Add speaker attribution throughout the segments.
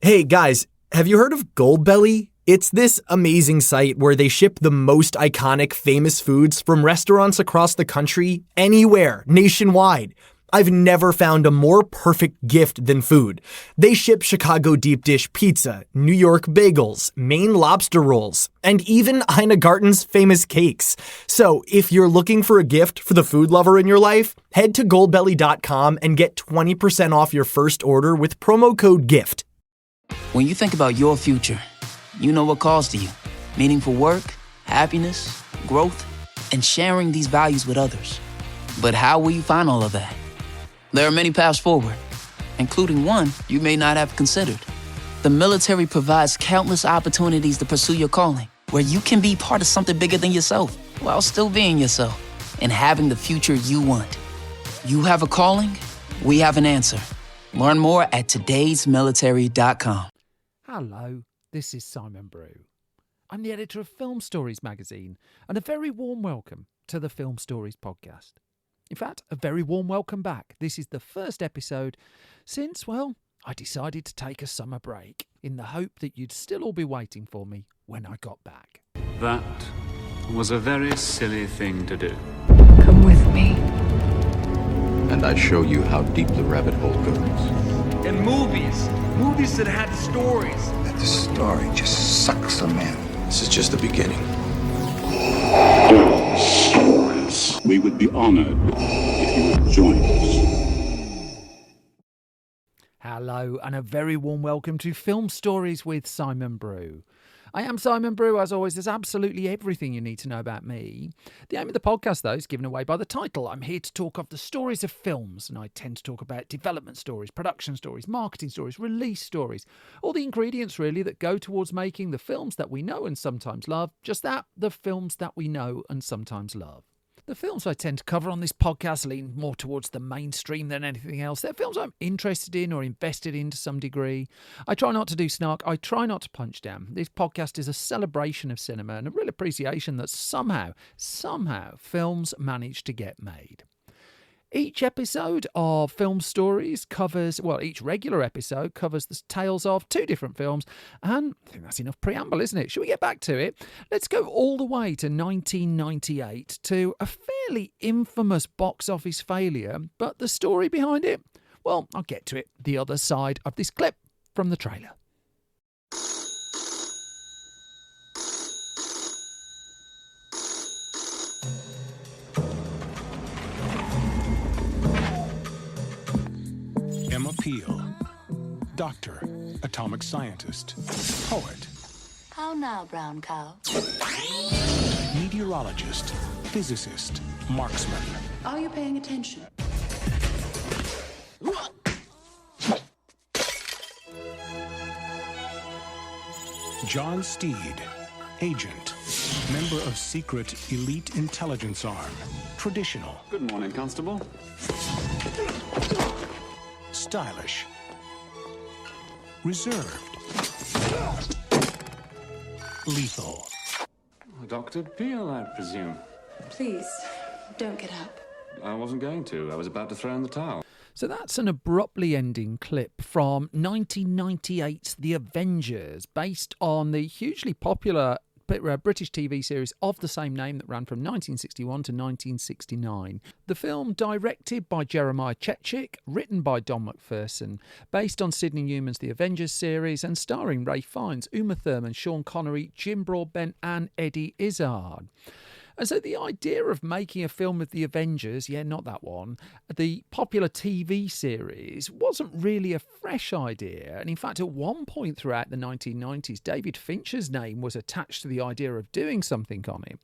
Speaker 1: Hey guys, have you heard of Goldbelly? It's this amazing site where they ship the most iconic, famous foods from restaurants across the country, anywhere, nationwide. I've never found a more perfect gift than food. They ship Chicago deep dish pizza, New York bagels, Maine lobster rolls, and even Ina Garten's famous cakes. So if you're looking for a gift for the food lover in your life, head to goldbelly.com and get 20% off your first order with promo code GIFT.
Speaker 2: When you think about your future, you know what calls to you. Meaningful work, happiness, growth, and sharing these values with others. But how will you find all of that? There are many paths forward, including one you may not have considered. The military provides countless opportunities to pursue your calling, where you can be part of something bigger than yourself, while still being yourself, and having the future you want. You have a calling, we have an answer. Learn more at todaysmilitary.com.
Speaker 3: Hello, this is Simon Brew. I'm the editor of Film Stories magazine, and a very warm welcome to the Film Stories podcast. In fact, a very warm welcome back. This is the first episode since, well, I decided to take a summer break in the hope that you'd still all be waiting for me when I got back.
Speaker 4: That was a very silly thing to do.
Speaker 5: Come with me.
Speaker 6: And I show you how deep the rabbit hole goes.
Speaker 7: And movies that had stories.
Speaker 8: That the story just sucks them in.
Speaker 6: This is just the beginning.
Speaker 9: Stories. We would be honored if you would join us.
Speaker 3: Hello, and a very warm welcome to Film Stories with Simon Brew. I am Simon Brew. As always, there's absolutely everything you need to know about me. The aim of the podcast, though, is given away by the title. I'm here to talk of the stories of films, and I tend to talk about development stories, production stories, marketing stories, release stories, all the ingredients, really, that go towards making the films that we know and sometimes love. Just that, the films that we know and sometimes love. The films I tend to cover on this podcast lean more towards the mainstream than anything else. They're films I'm interested in or invested in to some degree. I try not to do snark. I try not to punch down. This podcast is a celebration of cinema and a real appreciation that somehow, films manage to get made. Each episode of Film Stories covers, each regular episode covers the tales of two different films, and I think that's enough preamble, isn't it? Shall we get back to it? Let's go all the way to 1998 to a fairly infamous box office failure, but the story behind it, well, I'll get to it the other side of this clip from the trailer.
Speaker 10: Emma Peel, doctor, atomic scientist, poet.
Speaker 11: How now, brown cow?
Speaker 10: Meteorologist, physicist, marksman.
Speaker 11: Are you paying attention?
Speaker 10: John Steed, agent, member of secret elite intelligence arm, traditional.
Speaker 4: Good morning, Constable.
Speaker 10: Stylish, reserved, lethal.
Speaker 4: Dr. Peel, I presume.
Speaker 11: Please, don't get up.
Speaker 4: I wasn't going to. I was about to throw in the towel.
Speaker 3: So that's an abruptly ending clip from 1998's The Avengers, based on the hugely popular British TV series of the same name that ran from 1961 to 1969. The film, directed by Jeremiah Chechik, written by Don McPherson, based on Sidney Newman's The Avengers series, and starring Ralph Fiennes, Uma Thurman, Sean Connery, Jim Broadbent and Eddie Izzard. And so the idea of making a film of the Avengers, not that one, the popular TV series, wasn't really a fresh idea. And in fact, at one point throughout the 1990s, David Fincher's name was attached to the idea of doing something on it.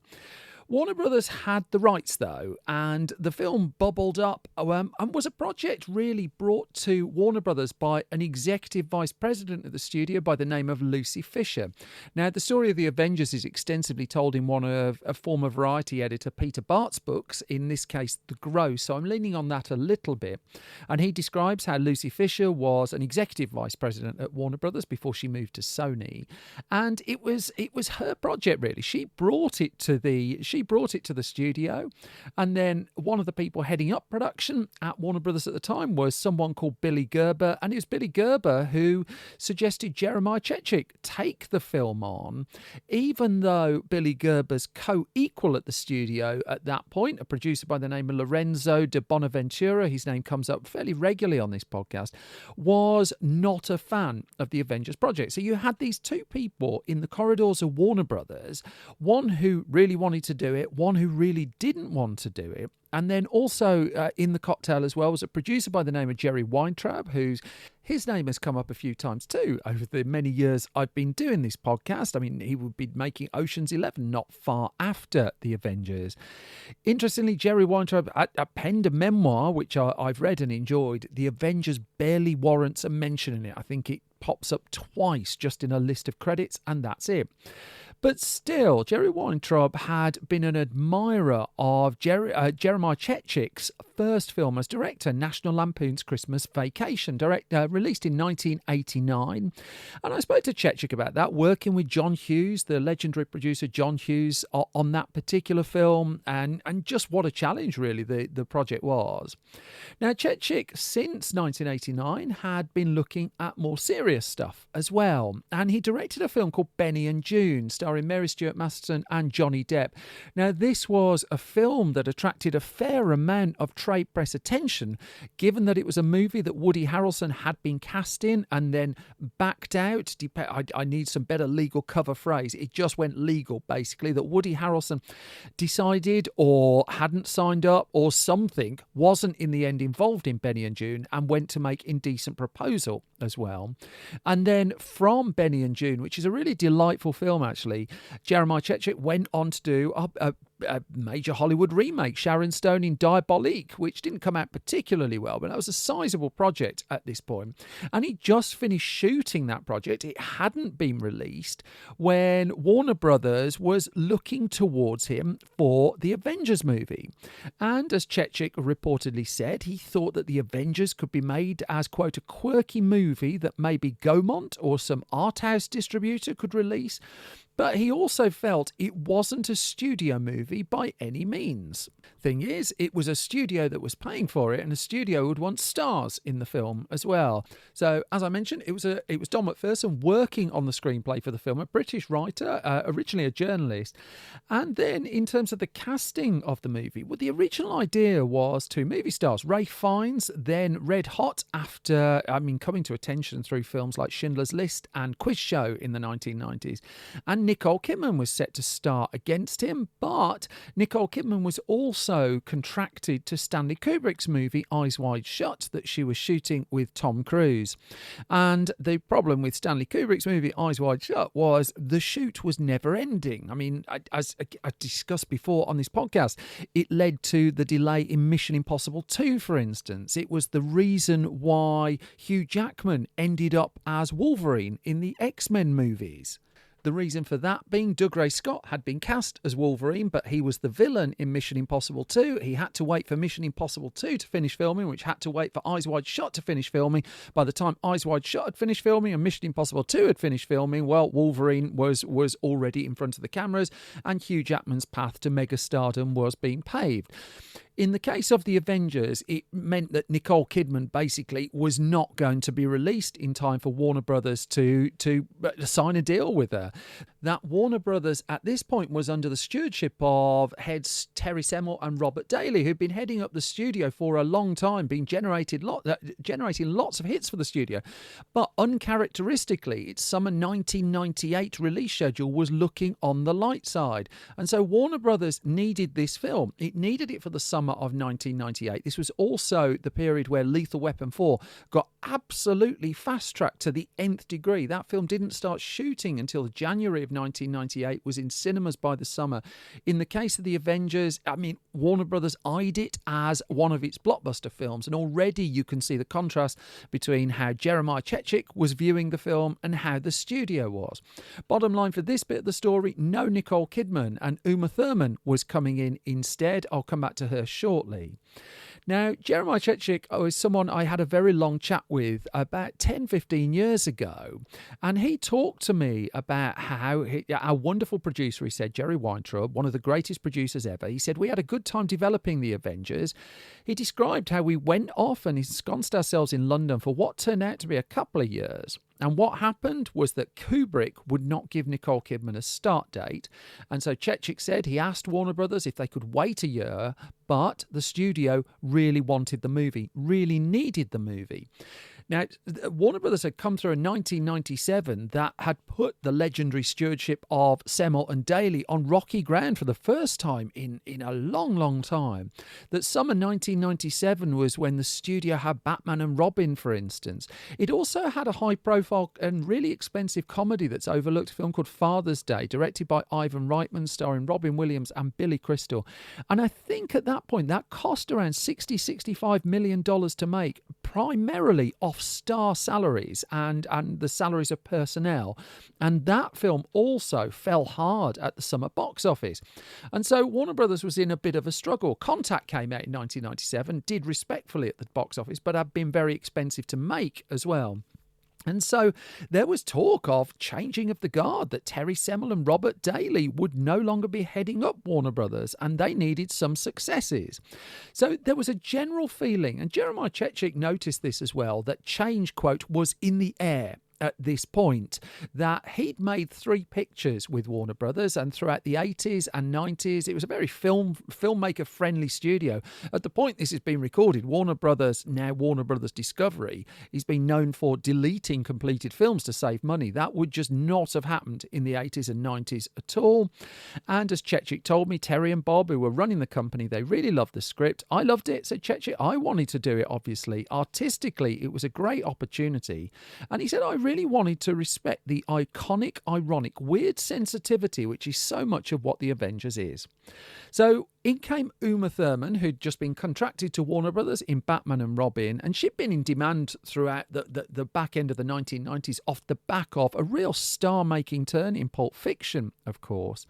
Speaker 3: Warner Brothers had the rights, though, and the film bubbled up and was a project really brought to Warner Brothers by an executive vice president of the studio by the name of Lucy Fisher. Now, the story of the Avengers is extensively told in one of a former variety editor Peter Bart's books, in this case, The Grow, so I'm leaning on that a little bit. And he describes how Lucy Fisher was an executive vice president at Warner Brothers before she moved to Sony, and it was her project, really. She brought it to the he brought it to the studio. And then one of the people heading up production at Warner Brothers at the time was someone called Billy Gerber. And it was Billy Gerber who suggested Jeremiah Chechik take the film on, even though Billy Gerber's co-equal at the studio at that point, a producer by the name of Lorenzo de Bonaventura, his name comes up fairly regularly on this podcast, was not a fan of the Avengers project. So you had these two people in the corridors of Warner Brothers, one who really wanted to do it, one who really didn't want to do it. And then also in the cocktail as well was a producer by the name of Jerry Weintraub, his name has come up a few times too over the many years I've been doing this podcast. I mean, he would be making Ocean's 11 not far after the Avengers. Interestingly, Jerry Weintraub penned a memoir, which I've read and enjoyed. The Avengers barely warrants a mention in it. I think it pops up twice just in a list of credits, and that's it. But still, Jerry Weintraub had been an admirer of Jeremiah Chechik's first film as director, National Lampoon's Christmas Vacation, released in 1989. And I spoke to Chechik about that, working with John Hughes, the legendary producer John Hughes, on that particular film, and just what a challenge, really, the project was. Now, Chechik, since 1989, had been looking at more serious stuff as well. And he directed a film called Benny and June, starring Mary Stuart Masterson and Johnny Depp. Now, this was a film that attracted a fair amount of trade press attention, given that it was a movie that Woody Harrelson had been cast in and then backed out. I need some better legal cover phrase. It just went legal, basically, that Woody Harrelson decided or hadn't signed up or something, wasn't in the end involved in Benny and June, and went to make Indecent Proposal as well. And then from Benny and June, which is a really delightful film, actually, Jeremiah Chechik went on to do a major Hollywood remake, Sharon Stone in Diabolique, which didn't come out particularly well, but that was a sizable project at this point. And he just finished shooting that project. It hadn't been released when Warner Brothers was looking towards him for the Avengers movie. And as Chechik reportedly said, he thought that the Avengers could be made as, quote, a quirky movie that maybe Gaumont or some art house distributor could release. But he also felt it wasn't a studio movie by any means. Thing is, it was a studio that was paying for it, and a studio would want stars in the film as well. So, as I mentioned, it was Don McPherson working on the screenplay for the film, a British writer, originally a journalist. And then, in terms of the casting of the movie, well, the original idea was two movie stars, Ralph Fiennes, then red hot after, coming to attention through films like Schindler's List and Quiz Show in the 1990s. And Nicole Kidman was set to star against him, but Nicole Kidman was also contracted to Stanley Kubrick's movie Eyes Wide Shut that she was shooting with Tom Cruise. And the problem with Stanley Kubrick's movie Eyes Wide Shut was the shoot was never ending. I mean, as I discussed before on this podcast, it led to the delay in Mission Impossible 2, for instance. It was the reason why Hugh Jackman ended up as Wolverine in the X-Men movies. The reason for that being Dougray Scott had been cast as Wolverine, but he was the villain in Mission Impossible 2. He had to wait for Mission Impossible 2 to finish filming, which had to wait for Eyes Wide Shut to finish filming. By the time Eyes Wide Shut had finished filming and Mission Impossible 2 had finished filming, well, Wolverine was already in front of the cameras, and Hugh Jackman's path to megastardom was being paved. In the case of the Avengers, it meant that Nicole Kidman basically was not going to be released in time for Warner Brothers to sign a deal with her. That Warner Brothers at this point was under the stewardship of heads Terry Semel and Robert Daly, who'd been heading up the studio for a long time, generating lots of hits for the studio. But uncharacteristically, its summer 1998 release schedule was looking on the light side. And so Warner Brothers needed this film. It needed it for the summer of 1998. This was also the period where Lethal Weapon 4 got absolutely fast-tracked to the nth degree. That film didn't start shooting until January of 1998, was in cinemas by the summer. In the case of the Avengers, Warner Brothers eyed it as one of its blockbuster films, and already you can see the contrast between how Jeremiah Chechik was viewing the film and how the studio was. Bottom line for this bit of the story, no Nicole Kidman, and Uma Thurman was coming in instead. I'll come back to her shortly. Now, Jeremiah Chechik is someone I had a very long chat with about 10, 15 years ago, and he talked to me about how our wonderful producer, he said, Jerry Weintraub, one of the greatest producers ever, he said, we had a good time developing the Avengers. He described how we went off and ensconced ourselves in London for what turned out to be a couple of years. And what happened was that Kubrick would not give Nicole Kidman a start date. And so Chechik said he asked Warner Brothers if they could wait a year, but the studio really wanted the movie, really needed the movie. Now, Warner Brothers had come through in 1997 that had put the legendary stewardship of Semmel and Daly on rocky ground for the first time in a long, long time. That summer 1997 was when the studio had Batman and Robin, for instance. It also had a high-profile and really expensive comedy that's overlooked, a film called Father's Day, directed by Ivan Reitman, starring Robin Williams and Billy Crystal. And I think at that point, that cost around $65 million to make, primarily off star salaries and the salaries of personnel. And that film also fell hard at the summer box office. And so Warner Brothers was in a bit of a struggle. Contact came out in 1997, did respectfully at the box office, but had been very expensive to make as well. And so there was talk of changing of the guard, that Terry Semmel and Robert Daly would no longer be heading up Warner Brothers, and they needed some successes. So there was a general feeling, and Jeremiah Chechik noticed this as well, that change, quote, was in the air at this point, that he'd made 3 pictures with Warner Brothers, and throughout the 80s and 90s, it was a very filmmaker-friendly studio. At the point this has been recorded, Warner Brothers, now Warner Brothers Discovery, has been known for deleting completed films to save money. That would just not have happened in the 80s and 90s at all. And as Chechik told me, Terry and Bob, who were running the company, they really loved the script. I loved it, said Chechik. I wanted to do it, obviously. Artistically, it was a great opportunity. And he said, I really wanted to respect the iconic, ironic, weird sensitivity, which is so much of what the Avengers is. So in came Uma Thurman, who'd just been contracted to Warner Brothers in Batman and Robin, and she'd been in demand throughout the back end of the 1990s off the back of a real star-making turn in Pulp Fiction, of course.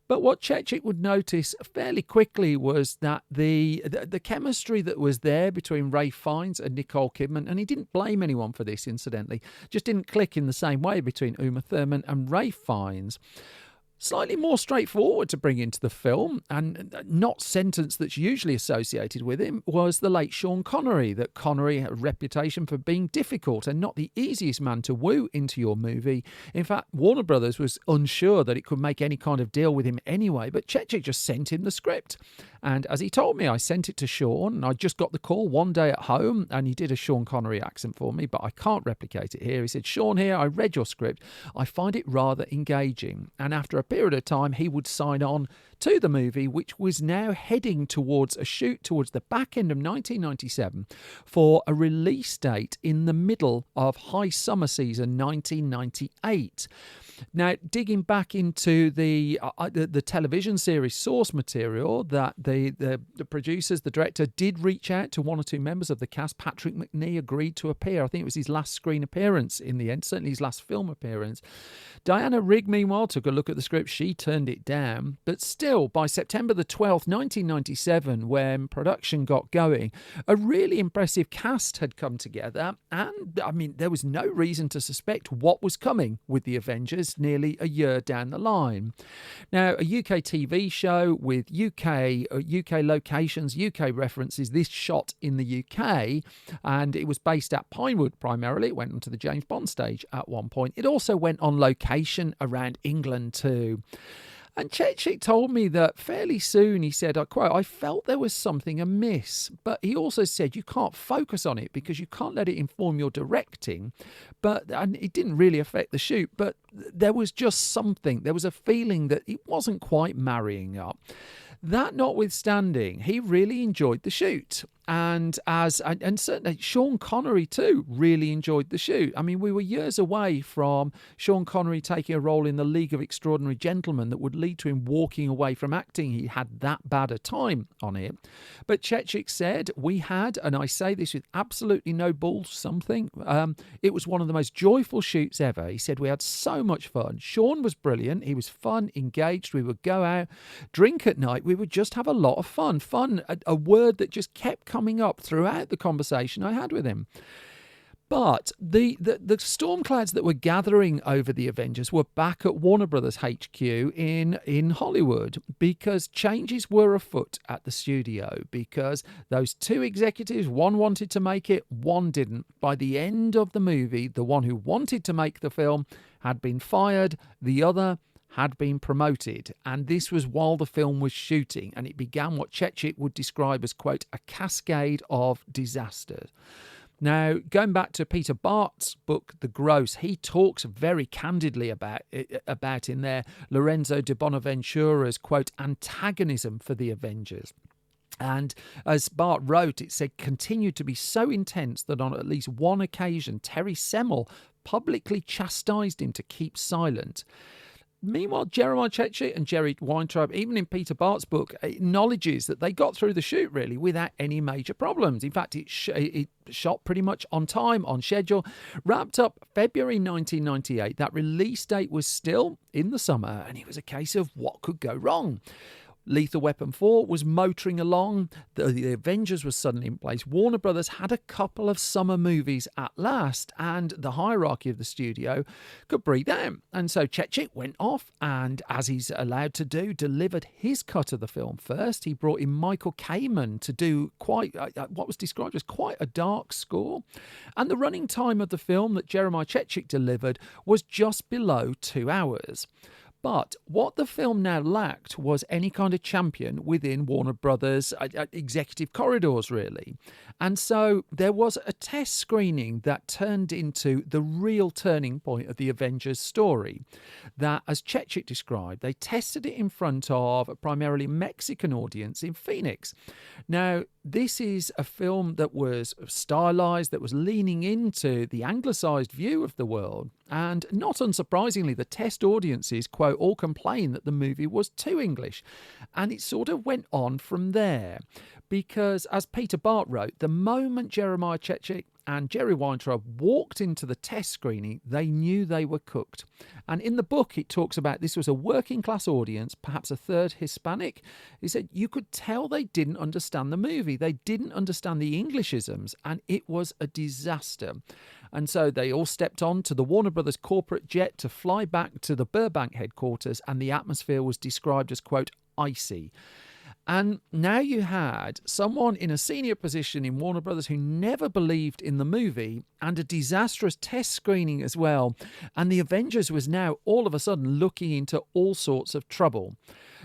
Speaker 3: But what Chechik would notice fairly quickly was that the chemistry that was there between Ralph Fiennes and Nicole Kidman, and he didn't blame anyone for this, incidentally, just didn't click in the same way between Uma Thurman and Ralph Fiennes. Slightly more straightforward to bring into the film, and not sentence that's usually associated with him, was the late Sean Connery. That Connery had a reputation for being difficult and not the easiest man to woo into your movie. In fact, Warner Brothers was unsure that it could make any kind of deal with him anyway, but Chechik just sent him the script. And as he told me, I sent it to Sean, and I just got the call one day at home, and he did a Sean Connery accent for me, but I can't replicate it here. He said, Sean, here, I read your script. I find it rather engaging. And after a period of time, he would sign on to the movie, which was now heading towards a shoot towards the back end of 1997 for a release date in the middle of high summer season 1998. Now, digging back into the television series source material, that the producers, the director, did reach out to 1 or 2 members of the cast. Patrick Macnee agreed to appear. I think it was his last screen appearance in the end, certainly his last film appearance. Diana Rigg, meanwhile, took a look at the script. She turned it down. But still, by September the 12th, 1997, when production got going, a really impressive cast had come together. And, I mean, there was no reason to suspect what was coming with the Avengers nearly a year down the line. Now, a UK TV show with UK locations, UK references, this shot in the UK, and it was based at Pinewood primarily. It went onto the James Bond stage at one point. It also went on location around England too. And Chechik told me that fairly soon, he said, I quote, I felt there was something amiss. But he also said you can't focus on it because you can't let it inform your directing. And it didn't really affect the shoot. But there was just something. There was a feeling that it wasn't quite marrying up. That notwithstanding, he really enjoyed the shoot. And certainly Sean Connery too really enjoyed the shoot. I mean, we were years away from Sean Connery taking a role in The League of Extraordinary Gentlemen that would lead to him walking away from acting. He had that bad a time on it. But Chechik said we had, and I say this with absolutely no balls, it was one of the most joyful shoots ever. He said we had so much fun. Sean was brilliant. He was fun, engaged. We would go out, drink at night. We would just have a lot of fun. Fun, a word that just kept coming up throughout the conversation I had with him. But the storm clouds that were gathering over the Avengers were back at Warner Brothers HQ in Hollywood, because changes were afoot at the studio, because those two executives, one wanted to make it, one didn't. By the end of the movie, the one who wanted to make the film had been fired, the other had been promoted, and this was while the film was shooting, and it began what Chechik would describe as, quote, a cascade of disasters. Now, going back to Peter Bart's book, The Gross, he talks very candidly about in there Lorenzo de Bonaventura's, quote, antagonism for the Avengers. And as Bart wrote, it said, continued to be so intense that on at least one occasion, Terry Semel publicly chastised him to keep silent. Meanwhile, Jeremiah Chechik and Jerry Weintraub, even in Peter Bart's book, acknowledges that they got through the shoot really without any major problems. In fact, it shot pretty much on time, on schedule, wrapped up February 1998. That release date was still in the summer, and it was a case of what could go wrong. Lethal Weapon 4 was motoring along. The Avengers was suddenly in place. Warner Brothers had a couple of summer movies at last, and the hierarchy of the studio could breathe out. And so Chechik went off and, as he's allowed to do, delivered his cut of the film first. He brought in Michael Kamen to do quite what was described as quite a dark score. And the running time of the film that Jeremiah Chechik delivered was just below 2 hours. But what the film now lacked was any kind of champion within Warner Brothers' executive corridors, really. And so there was a test screening that turned into the real turning point of the Avengers story. That, as Chechik described, they tested it in front of a primarily Mexican audience in Phoenix. Now, this is a film that was stylized, that was leaning into the anglicized view of the world. And not unsurprisingly, the test audiences, quote, all complained that the movie was too English. And it sort of went on from there. Because, as Peter Bart wrote, the moment Jeremiah Chechik and Jerry Weintraub walked into the test screening, they knew they were cooked. And in the book, it talks about this was a working class audience, perhaps a third Hispanic. He said you could tell they didn't understand the movie. They didn't understand the Englishisms, and it was a disaster. And so they all stepped on to the Warner Brothers corporate jet to fly back to the Burbank headquarters, and the atmosphere was described as, quote, icy. And now you had someone in a senior position in Warner Brothers who never believed in the movie, and a disastrous test screening as well. And the Avengers was now all of a sudden looking into all sorts of trouble.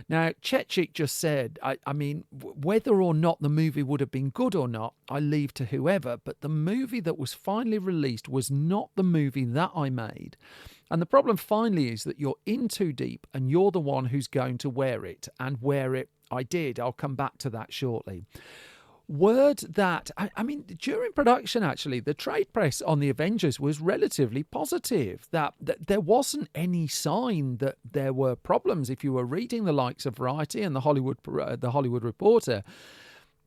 Speaker 3: Now, Chechik just said, I mean, whether or not the movie would have been good or not, I leave to whoever, but the movie that was finally released was not the movie that I made. And the problem finally is that you're in too deep, and you're the one who's going to wear it, and wear it I did. I'll come back to that shortly. Word that, I mean, during production, actually, the trade press on the Avengers was relatively positive, that there wasn't any sign that there were problems if you were reading the likes of Variety and the Hollywood Reporter.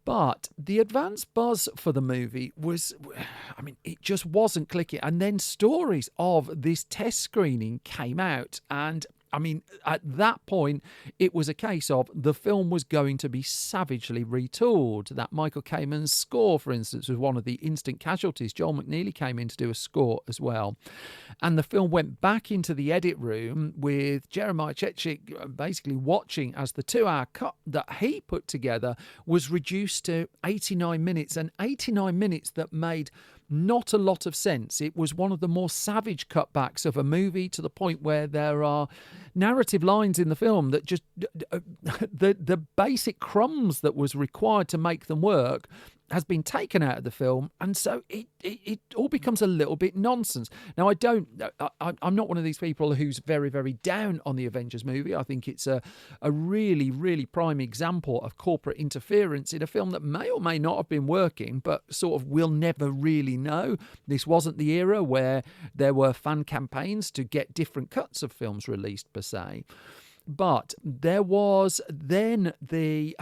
Speaker 3: But the advance buzz for the movie was, I mean, it just wasn't clicking. And then stories of this test screening came out, and I mean, at that point, it was a case of the film was going to be savagely retooled. That Michael Kamen's score, for instance, was one of the instant casualties. Joel McNeely came in to do a score as well. And the film went back into the edit room with Jeremiah Chechik basically watching as the 2-hour cut that he put together was reduced to 89 minutes, and 89 minutes that made not a lot of sense. It was one of the more savage cutbacks of a movie, to the point where there are narrative lines in the film that just the basic crumbs that was required to make them work has been taken out of the film, and so it all becomes a little bit nonsense. Now, I'm not one of these people who's very, very down on the Avengers movie. I think it's a really, really prime example of corporate interference in a film that may or may not have been working, but sort of we'll never really know. This wasn't the era where there were fan campaigns to get different cuts of films released, per se. But there was then the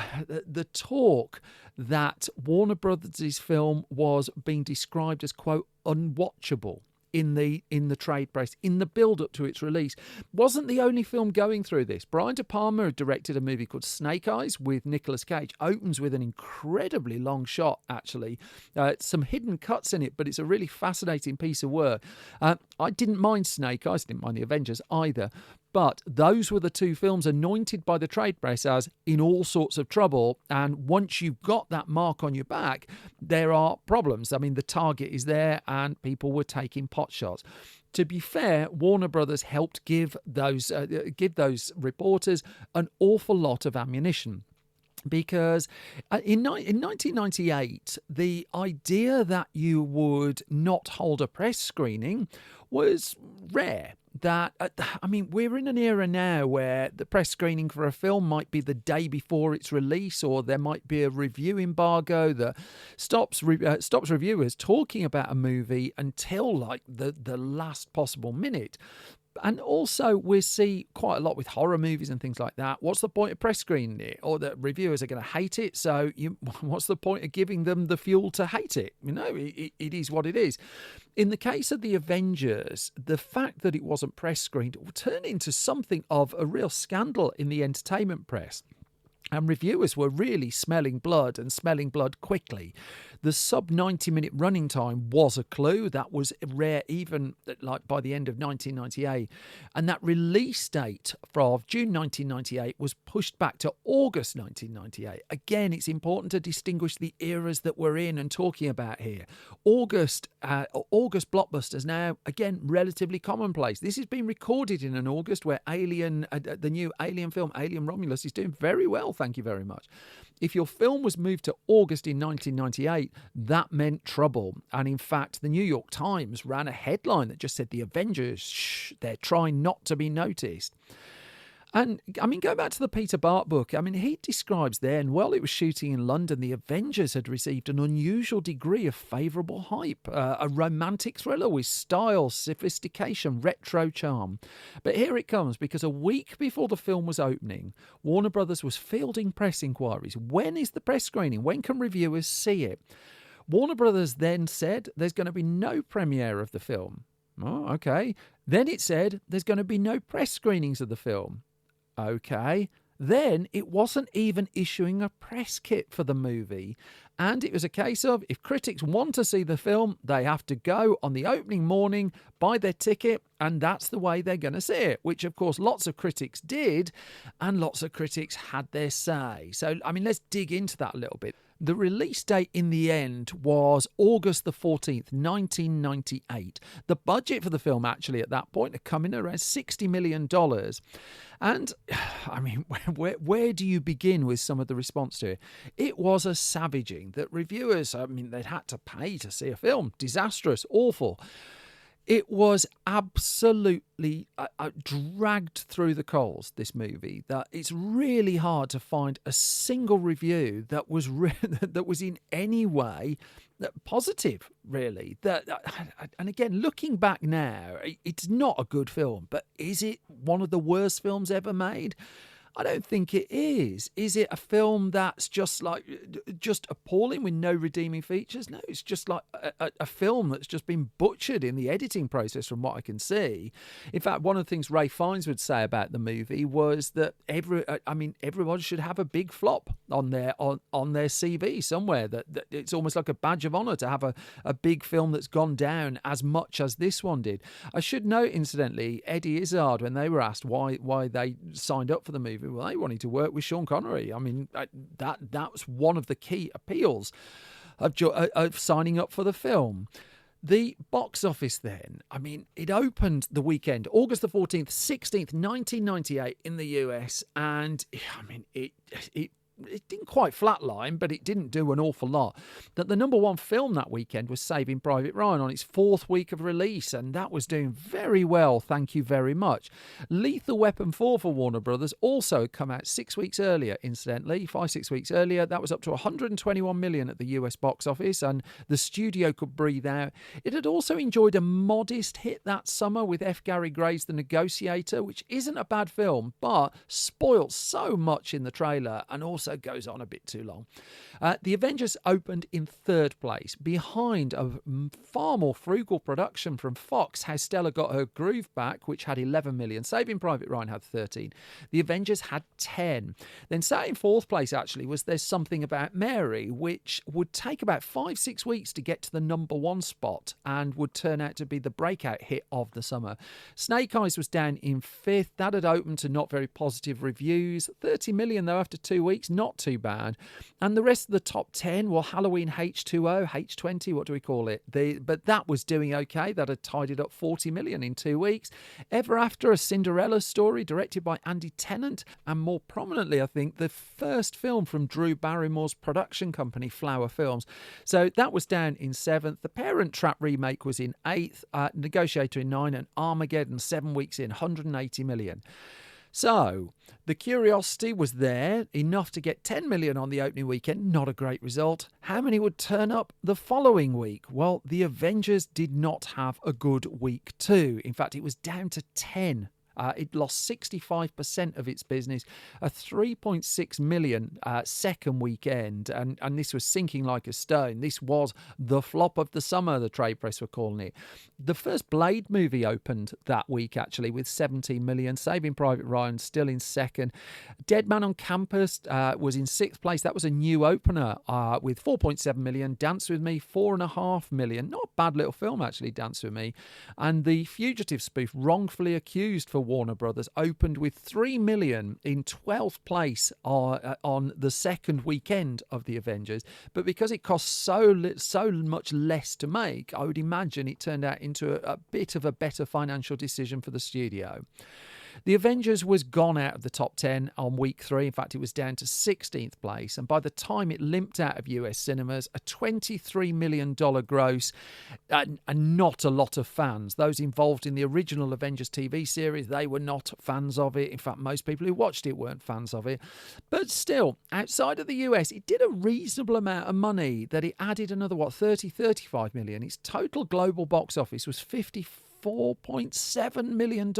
Speaker 3: talk that Warner Brothers' film was being described as, quote, unwatchable. in the trade press, in the build-up to its release. Wasn't the only film going through this. Brian De Palma had directed a movie called Snake Eyes with Nicolas Cage. Opens with an incredibly long shot, actually. Some hidden cuts in it, but it's a really fascinating piece of work. I didn't mind Snake Eyes, didn't mind The Avengers either. But those were the two films anointed by the trade press as in all sorts of trouble. And once you've got that mark on your back, there are problems. I mean, the target is there and people were taking pot shots. To be fair, Warner Brothers helped give those reporters an awful lot of ammunition. Because in 1998, the idea that you would not hold a press screening was rare. We're in an era now where the press screening for a film might be the day before its release, or there might be a review embargo that stops reviewers talking about a movie until like the last possible minute. And also we see quite a lot with horror movies and things like that. What's the point of press screening it? Or that reviewers are going to hate it, so what's the point of giving them the fuel to hate it? It is what it is. In the case of The Avengers, the fact that it wasn't press screened turned into something of a real scandal in the entertainment press. And reviewers were really smelling blood and smelling blood quickly. The sub 90-minute running time was a clue. That was rare even like by the end of 1998. And that release date of June 1998 was pushed back to August 1998. Again, it's important to distinguish the eras that we're in and talking about here. August blockbusters now, again, relatively commonplace. This has been recorded in an August where the new Alien film, Alien Romulus, is doing very well. Thank you very much. If your film was moved to August in 1998, that meant trouble. And in fact, the New York Times ran a headline that just said the Avengers, they're trying not to be noticed. And I mean, go back to the Peter Bart book. I mean, he describes there, and while it was shooting in London, the Avengers had received an unusual degree of favourable hype, a romantic thriller with style, sophistication, retro charm. But here it comes, because a week before the film was opening, Warner Brothers was fielding press inquiries. When is the press screening? When can reviewers see it? Warner Brothers then said there's going to be no premiere of the film. Oh, okay. Then it said there's going to be no press screenings of the film. Okay. Then it wasn't even issuing a press kit for the movie. And it was a case of, if critics want to see the film, they have to go on the opening morning, buy their ticket, and that's the way they're going to see it, which, of course, lots of critics did, and lots of critics had their say. So, I mean, let's dig into that a little bit. The release date in the end was August the 14th, 1998. The budget for the film actually at that point had come in around $60 million. And, I mean, where do you begin with some of the response to it? It was a savaging that reviewers, I mean, they'd had to pay to see a film. Disastrous, awful. It was absolutely dragged through the coals, this movie, that it's really hard to find a single review that was that was in any way positive, really. And again, looking back now, it's not a good film, but is it one of the worst films ever made? I don't think it is. Is it a film that's just appalling with no redeeming features? No, it's just like a film that's just been butchered in the editing process from what I can see. In fact, one of the things Ray Fiennes would say about the movie was that everyone should have a big flop on their CV somewhere. That it's almost like a badge of honour to have a big film that's gone down as much as this one did. I should note, incidentally, Eddie Izzard, when they were asked why they signed up for the movie, well, they wanted to work with Sean Connery. I mean, that was one of the key appeals of signing up for the film. The box office then, I mean, it opened the weekend, August the 14th, 16th, 1998 in the US, and I mean, it didn't quite flatline, but it didn't do an awful lot. That the number one film that weekend was Saving Private Ryan on its fourth week of release, and that was doing very well, thank you very much. Lethal Weapon 4 for Warner Brothers also had come out 6 weeks earlier, incidentally, 5-6 weeks earlier. That was up to 121 million at the US box office, and the studio could breathe out. It had also enjoyed a modest hit that summer with F. Gary Gray's The Negotiator, which isn't a bad film, but spoilt so much in the trailer, and also so it goes on a bit too long. The Avengers opened in third place, behind a far more frugal production from Fox, How Stella Got Her Groove Back, which had 11 million. Saving Private Ryan had 13. The Avengers had 10. Then sat in fourth place, actually, was There's Something About Mary, which would take about 5-6 weeks to get to the number one spot and would turn out to be the breakout hit of the summer. Snake Eyes was down in fifth. That had opened to not very positive reviews. 30 million, though, after 2 weeks. Not too bad. And the rest of the top 10, well, Halloween H2O, H20, what do we call it? But that was doing okay. That had tidied up 40 million in 2 weeks. Ever After, a Cinderella story directed by Andy Tennant, and more prominently, I think, the first film from Drew Barrymore's production company, Flower Films. So that was down in seventh. The Parent Trap remake was in eighth, Negotiator in 9, and Armageddon 7 weeks in, 180 million. So the curiosity was there, enough to get 10 million on the opening weekend. Not a great result. How many would turn up the following week? Well, the Avengers did not have a good week too. In fact, it was down to 10. It lost 65% of its business, a 3.6 million second weekend, and this was sinking like a stone. This was the flop of the summer, the trade press were calling it. The first Blade movie opened that week, actually, with 17 million. Saving Private Ryan still in second. Dead Man on Campus was in sixth place. That was a new opener with 4.7 million. Dance With Me, 4.5 million. Not a bad little film, actually, Dance With Me. And the Fugitive spoof, Wrongfully Accused, for Warner Brothers, opened with 3 million in 12th place on the second weekend of the Avengers. But because it cost so much less to make, I would imagine it turned out into a bit of a better financial decision for the studio. The Avengers was gone out of the top 10 on week 3. In fact, it was down to 16th place. And by the time it limped out of US cinemas, a $23 million gross, and not a lot of fans. Those involved in the original Avengers TV series, they were not fans of it. In fact, most people who watched it weren't fans of it. But still, outside of the US, it did a reasonable amount of money, that it added another, 35 million. Its total global box office was $4.7 million.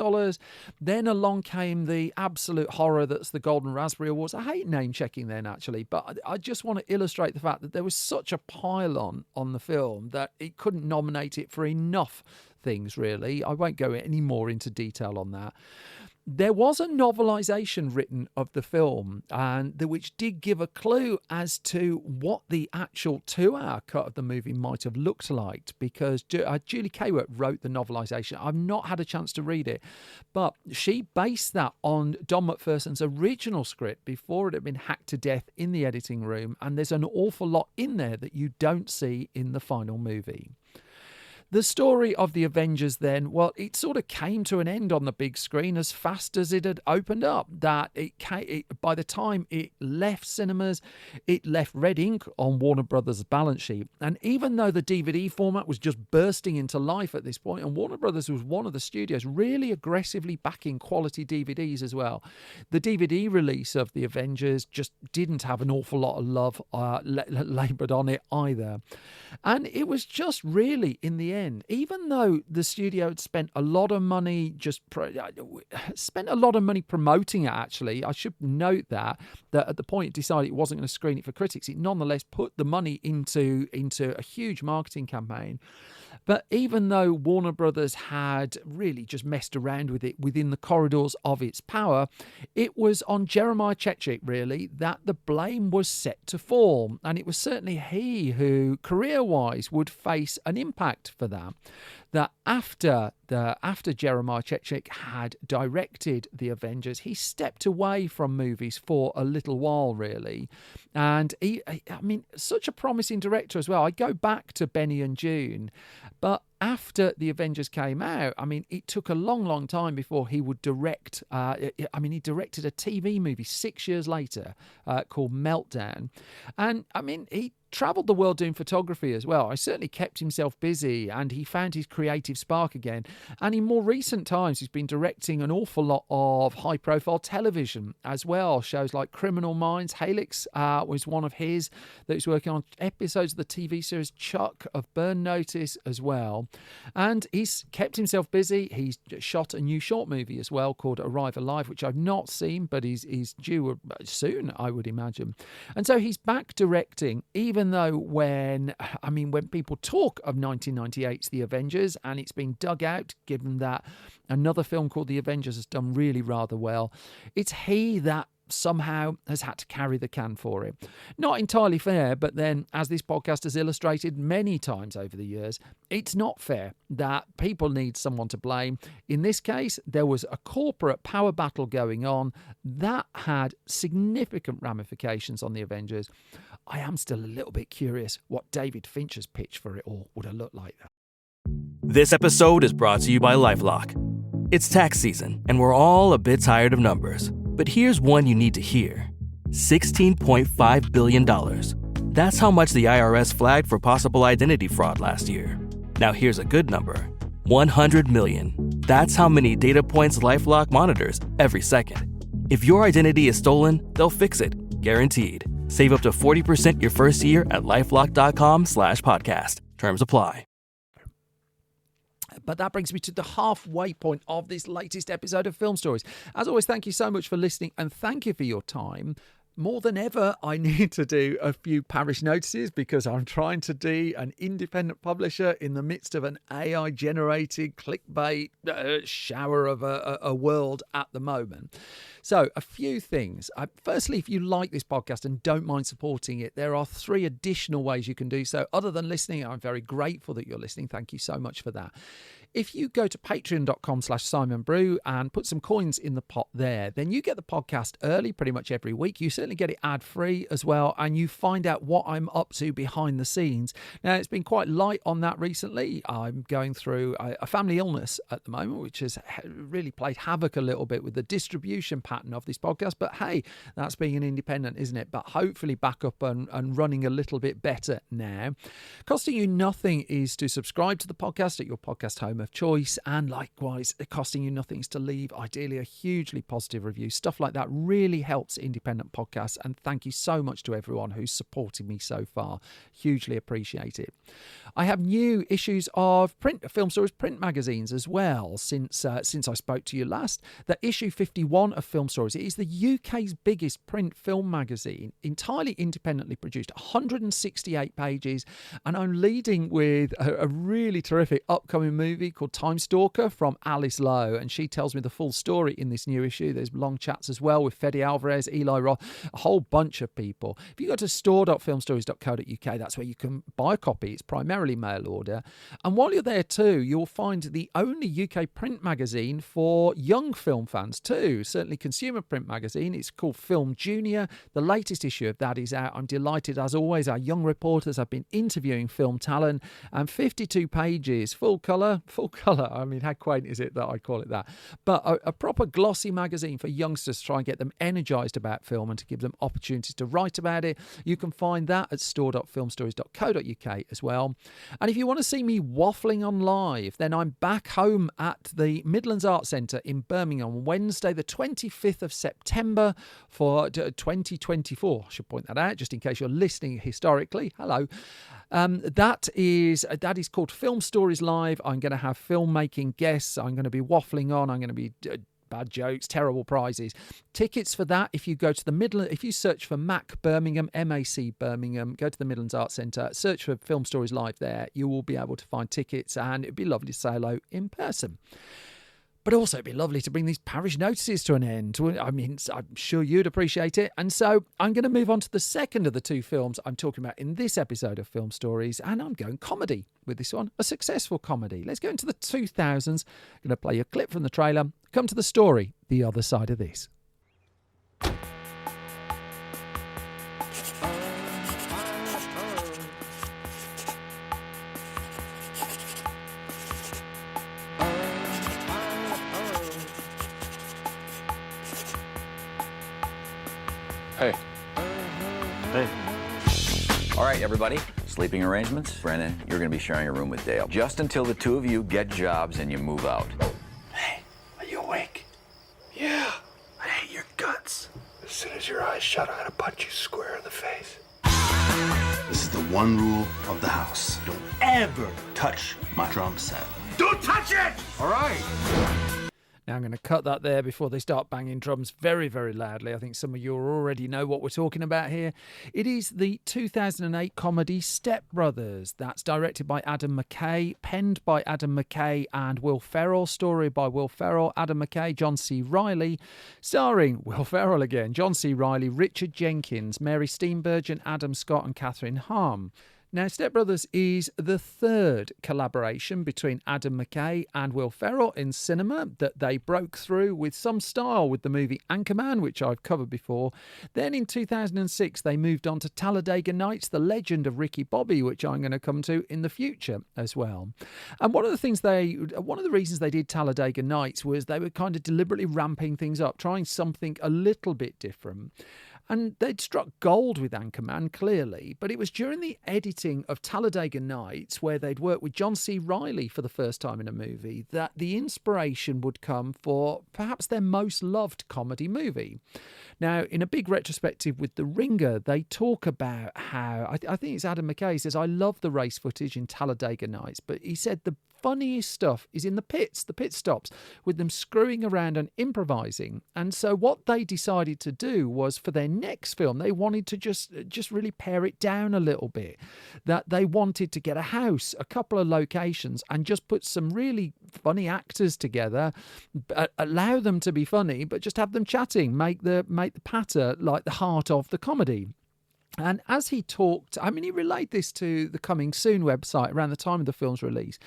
Speaker 3: Then along came the absolute horror that's the Golden Raspberry Awards. I hate name checking then, actually, but I just want to illustrate the fact that there was such a pile on the film that it couldn't nominate it for enough things, really. I won't go any more into detail on that. There was a novelisation written of the film, and which did give a clue as to what the actual 2-hour cut of the movie might have looked like, because Julie Kayworth wrote the novelisation. I've not had a chance to read it, but she based that on Don McPherson's original script before it had been hacked to death in the editing room, and there's an awful lot in there that you don't see in the final movie. The story of the Avengers then, well, it sort of came to an end on the big screen as fast as it had opened up. That by the time it left cinemas, it left red ink on Warner Brothers' balance sheet. And even though the DVD format was just bursting into life at this point, and Warner Brothers was one of the studios really aggressively backing quality DVDs as well, the DVD release of the Avengers just didn't have an awful lot of love laboured on it either. And it was just really, in the end, even though the studio had spent a lot of money promoting it, actually, I should note that at the point it decided it wasn't going to screen it for critics, it nonetheless put the money into a huge marketing campaign. But even though Warner Brothers had really just messed around with it within the corridors of its power, it was on Jeremiah Chechik, really, that the blame was set to fall. And it was certainly he who, career-wise, would face an impact for that. That after Jeremiah Chechik had directed the Avengers, he stepped away from movies for a little while, really. And such a promising director as well. I go back to Benny and June, but after the Avengers came out, it took a long, long time before he would direct. He directed a TV movie 6 years later called Meltdown. And, he travelled the world doing photography as well. I certainly kept himself busy, and he found his creative spark again. And in more recent times, he's been directing an awful lot of high-profile television as well. Shows like Criminal Minds. Helix was one of his that he's working on. Episodes of the TV series Chuck, of Burn Notice as well. And he's kept himself busy. He's shot a new short movie as well called Arrive Alive, which I've not seen, but he's due soon, I would imagine. And so he's back directing, even though when people talk of 1998's The Avengers, and it's been dug out, given that another film called The Avengers has done really rather well, it's he that somehow has had to carry the can for it. Not entirely fair, but then, as this podcast has illustrated many times over the years, it's not fair that people need someone to blame. In this case, there was a corporate power battle going on that had significant ramifications on the Avengers. I am still a little bit curious what David Fincher's pitch for it all would have looked like.
Speaker 5: This episode is brought to you by LifeLock. It's tax season, and we're all a bit tired of numbers. But here's one you need to hear. $16.5 billion. That's how much the IRS flagged for possible identity fraud last year. Now here's a good number. 100 million. That's how many data points LifeLock monitors every second. If your identity is stolen, they'll fix it. Guaranteed. Save up to 40% your first year at LifeLock.com/podcast. Terms apply.
Speaker 3: But that brings me to the halfway point of this latest episode of Film Stories. As always, thank you so much for listening, and thank you for your time. More than ever, I need to do a few parish notices because I'm trying to be an independent publisher in the midst of an AI-generated clickbait shower of a world at the moment. So, a few things. Firstly, if you like this podcast and don't mind supporting it, there are 3 additional ways you can do so. Other than listening, I'm very grateful that you're listening. Thank you so much for that. If you go to patreon.com/SimonBrew and put some coins in the pot there, then you get the podcast early pretty much every week. You certainly get it ad-free as well, and you find out what I'm up to behind the scenes. Now, it's been quite light on that recently. I'm going through a family illness at the moment, which has really played havoc a little bit with the distribution pattern of this podcast. But hey, that's being an independent, isn't it? But hopefully back up and running a little bit better now. Costing you nothing is to subscribe to the podcast at your podcast home of choice, and likewise costing you nothing is to leave ideally a hugely positive review. Stuff like that really helps independent podcasts, and thank you so much to everyone who's supported me so far. Hugely appreciate it. I have new issues of Film Stories print magazines as well since I spoke to you last. The issue 51 of Film Stories is the UK's biggest print film magazine, entirely independently produced, 168 pages, and I'm leading with a really terrific upcoming movie called Time Stalker from Alice Lowe, and she tells me the full story in this new issue. There's long chats as well with Fede Alvarez, Eli Roth, a whole bunch of people. If you go to store.filmstories.co.uk, that's where you can buy a copy. It's primarily mail order. And while you're there too, you'll find the only UK print magazine for young film fans too, certainly consumer print magazine. It's called Film Junior. The latest issue of that is out. I'm delighted, as always. Our young reporters have been interviewing film talent, and 52 pages, full colour. I mean, how quaint is it that I call it that? But a proper glossy magazine for youngsters to try and get them energised about film and to give them opportunities to write about it. You can find that at store.filmstories.co.uk as well. And if you want to see me waffling on live, then I'm back home at the Midlands Arts Centre in Birmingham on Wednesday, the 25th of September for 2024. I should point that out just in case you're listening historically. Hello. That is called Film Stories Live. I'm going to have filmmaking guests. I'm going to be waffling on. I'm going to be bad jokes, terrible prizes. Tickets for that, if you go to the Midland, if you search for MAC Birmingham, MAC Birmingham, go to the Midlands Arts Centre, search for Film Stories Live there, you will be able to find tickets, and it'd be lovely to say hello in person. But also it'd be lovely to bring these parish notices to an end. I mean, I'm sure you'd appreciate it. And so I'm going to move on to the second of the 2 films I'm talking about in this episode of Film Stories, and I'm going comedy with this one, a successful comedy. Let's go into the 2000s. I'm going to play you a clip from the trailer. Come to the story, the other side of this.
Speaker 12: Hey. All right, everybody. Sleeping arrangements. Brennan, you're going to be sharing a room with Dale. Just until the 2 of you get jobs and you move out.
Speaker 8: Hey, are you awake? Yeah. I hate your guts. As soon as your eyes shut, I'm going to punch you square in the face. This is the one rule of the house. Don't ever touch my drum set.
Speaker 7: Don't touch it!
Speaker 8: All right.
Speaker 3: Now I'm going to cut that there before they start banging drums very, very loudly. I think some of you already know what we're talking about here. It is the 2008 comedy Step Brothers. That's directed by Adam McKay, penned by Adam McKay and Will Ferrell, story by Will Ferrell, Adam McKay, John C. Reilly, starring Will Ferrell again, John C. Reilly, Richard Jenkins, Mary Steenburgen, Adam Scott and Catherine Hahn. Now, Step Brothers is the third collaboration between Adam McKay and Will Ferrell in cinema that they broke through with some style with the movie Anchorman, which I've covered before. Then in 2006, they moved on to Talladega Nights, The Legend of Ricky Bobby, which I'm going to come to in the future as well. And one of the reasons they did Talladega Nights was they were kind of deliberately ramping things up, trying something a little bit different. And they'd struck gold with Anchorman, clearly, but it was during the editing of Talladega Nights, where they'd worked with John C. Reilly for the first time in a movie, that the inspiration would come for perhaps their most loved comedy movie. Now, in a big retrospective with The Ringer, they talk about how, I think it's Adam McKay says, I love the race footage in Talladega Nights, but he said the funniest stuff is in the pit stops, with them screwing around and improvising. And so what they decided to do was, for their next film, they wanted to just really pare it down a little bit. That they wanted to get a house, a couple of locations, and just put some really funny actors together, allow them to be funny, but just have them chatting, make the patter like the heart of the comedy. And as he talked, he relayed this to the Coming Soon website around the time of the film's release.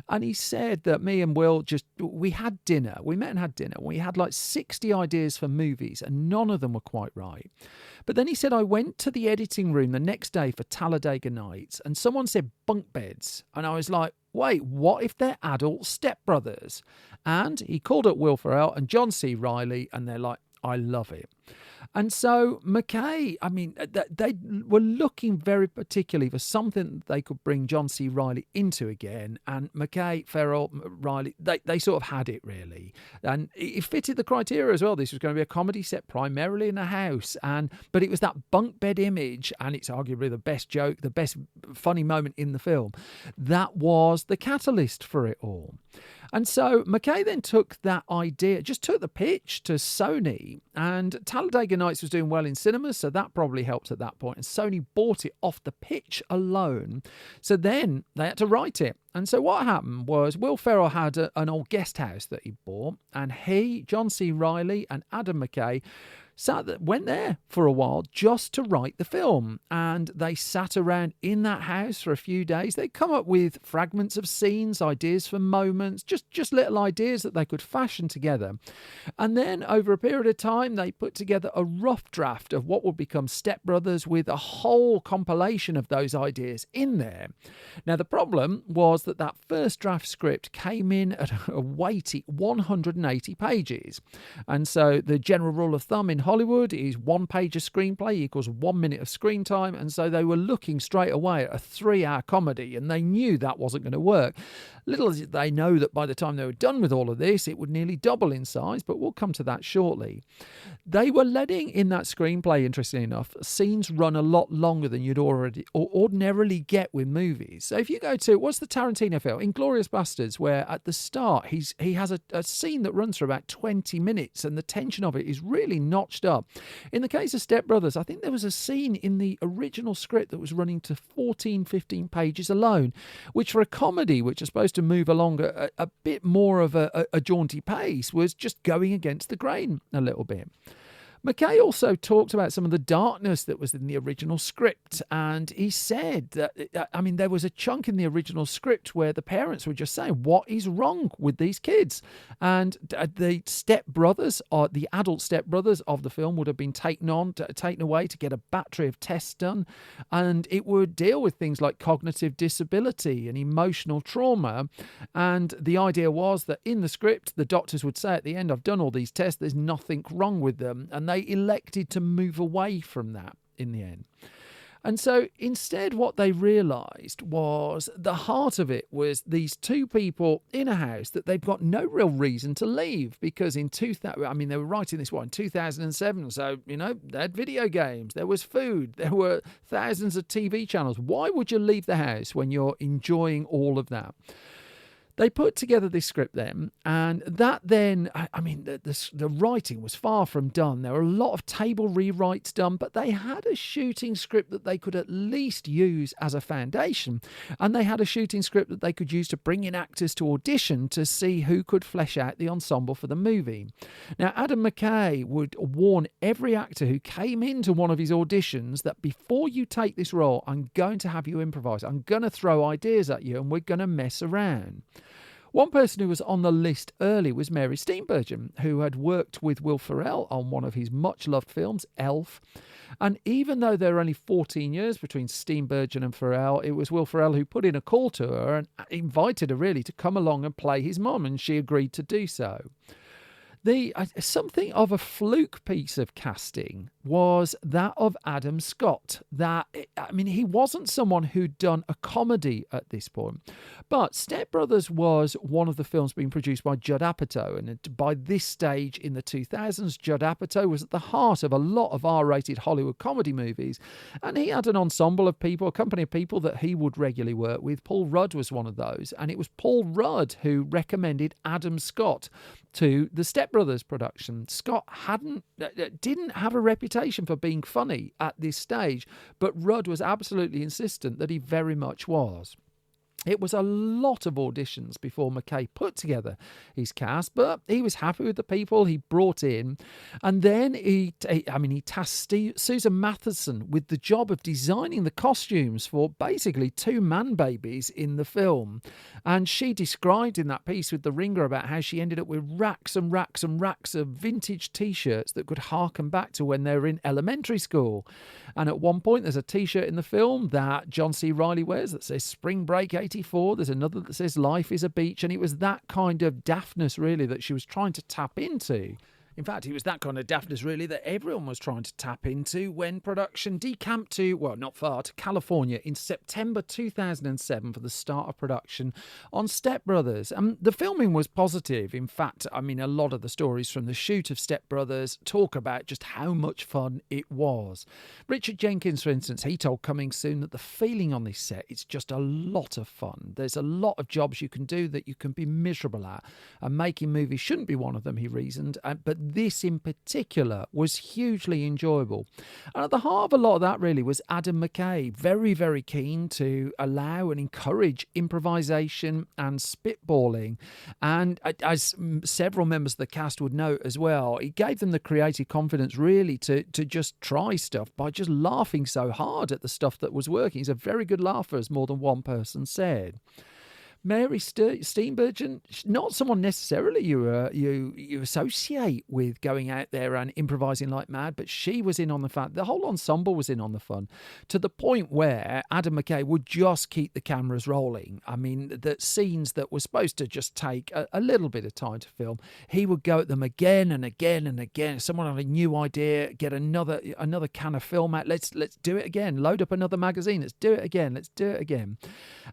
Speaker 3: And he said that me and Will we had dinner. We met and had dinner. We had like 60 ideas for movies and none of them were quite right. But then he said, I went to the editing room the next day for Talladega Nights and someone said bunk beds. And I was like, wait, what if they're adult stepbrothers? And he called up Will Ferrell and John C. Reilly and they're like, I love it. And so McKay, they were looking very particularly for something that they could bring John C. Reilly into again. And McKay, Ferrell, Reilly, they sort of had it really. And it fitted the criteria as well. This was going to be a comedy set primarily in a house. But it was that bunk bed image, and it's arguably the best joke, the best funny moment in the film. That was the catalyst for it all. And so McKay then took that idea, just took the pitch to Sony, and Talladega Nights was doing well in cinemas, so that probably helped at that point, and Sony bought it off the pitch alone. So then they had to write it. And so what happened was Will Ferrell had an old guest house that he bought, and he, John C. Reilly and Adam McKay went there for a while just to write the film. And they sat around in that house for a few days. They come up with fragments of scenes, ideas for moments, just little ideas that they could fashion together. And then over a period of time, they put together a rough draft of what would become Step Brothers with a whole compilation of those ideas in there. Now, the problem was that first draft script came in at a weighty 180 pages. And so the general rule of thumb in Hollywood is 1 page of screenplay equals 1 minute of screen time, and so they were looking straight away at a 3-hour comedy, and they knew that wasn't going to work. Little did they know that by the time they were done with all of this, it would nearly double in size, but we'll come to that shortly. They were letting, in that screenplay, interestingly enough, scenes run a lot longer than you'd ordinarily get with movies. So if you go to, what's the Tarantino film? Inglourious Basterds, where at the start he has a scene that runs for about 20 minutes, and the tension of it is really notched up. In the case of Step Brothers, I think there was a scene in the original script that was running to 14, 15 pages alone, which for a comedy, which is supposed to move along a bit more of a jaunty pace, was just going against the grain a little bit. McKay also talked about some of the darkness that was in the original script, and he said that, there was a chunk in the original script where the parents were just saying, what is wrong with these kids? And the stepbrothers, or the adult stepbrothers of the film, would have been taken away to get a battery of tests done, and it would deal with things like cognitive disability and emotional trauma. And the idea was that in the script, the doctors would say at the end, I've done all these tests, there's nothing wrong with them, and they elected to move away from that in the end. And so instead, what they realised was the heart of it was these two people in a house that they've got no real reason to leave, because in 2000, I mean, they were writing this in 2007. So, you know, they had video games, there was food, there were thousands of TV channels. Why would you leave the house when you're enjoying all of that? They put together this script then, and that then, I mean, the writing was far from done. There were a lot of table rewrites done, but they had a shooting script that they could at least use as a foundation, and they had a shooting script that they could use to bring in actors to audition to see who could flesh out the ensemble for the movie. Now, Adam McKay would warn every actor who came into one of his auditions that before you take this role, I'm going to have you improvise. I'm going to throw ideas at you, and we're going to mess around. One person who was on the list early was Mary Steenburgen, who had worked with Will Ferrell on one of his much-loved films, Elf. And even though there were only 14 years between Steenburgen and Ferrell, it was Will Ferrell who put in a call to her and invited her really to come along and play his mum, and she agreed to do so. Something of a fluke piece of casting was that of Adam Scott. He wasn't someone who'd done a comedy at this point, but Step Brothers was one of the films being produced by Judd Apatow, and by this stage in the 2000s, Judd Apatow was at the heart of a lot of R-rated Hollywood comedy movies, and he had an ensemble of people, a company of people that he would regularly work with. Paul Rudd was one of those, and it was Paul Rudd who recommended Adam Scott to the Step Brothers production. Scott didn't have a reputation for being funny at this stage, but Rudd was absolutely insistent that he very much was. It was a lot of auditions before McKay put together his cast, but he was happy with the people he brought in. And then he tasked Susan Matheson with the job of designing the costumes for basically two man-babies in the film. And she described in that piece with The Ringer about how she ended up with racks and racks and racks of vintage T-shirts that could harken back to when they were in elementary school. And at one point, there's a T-shirt in the film that John C. Reilly wears that says Spring Break 84. There's another that says Life is a Beach. And it was that kind of daftness, really, that she was trying to tap into. In fact, it was that kind of daftness, really, that everyone was trying to tap into when production decamped to, well, not far, to California in September 2007 for the start of production on Step Brothers. The filming was positive. In fact, a lot of the stories from the shoot of Step Brothers talk about just how much fun it was. Richard Jenkins, for instance, he told Coming Soon that the feeling on this set, it's just a lot of fun. There's a lot of jobs you can do that you can be miserable at, and making movies shouldn't be one of them, he reasoned, but this in particular was hugely enjoyable. And at the heart of a lot of that really was Adam McKay, very, very keen to allow and encourage improvisation and spitballing. And as several members of the cast would note as well, he gave them the creative confidence really to just try stuff by just laughing so hard at the stuff that was working. He's a very good laugher, as more than one person said. Mary Steenburgen, not someone necessarily you associate with going out there and improvising like mad, but she was in on the fun. The whole ensemble was in on the fun, to the point where Adam McKay would just keep the cameras rolling. The scenes that were supposed to just take a little bit of time to film, he would go at them again and again and again. Someone had a new idea, get another can of film out. Let's do it again. Load up another magazine. Let's do it again. Let's do it again.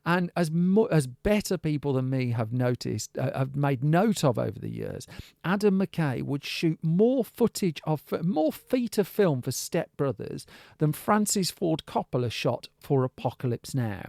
Speaker 3: And as better people than me have noticed, have made note of over the years, Adam McKay would shoot more feet of film for Step Brothers than Francis Ford Coppola shot for Apocalypse Now.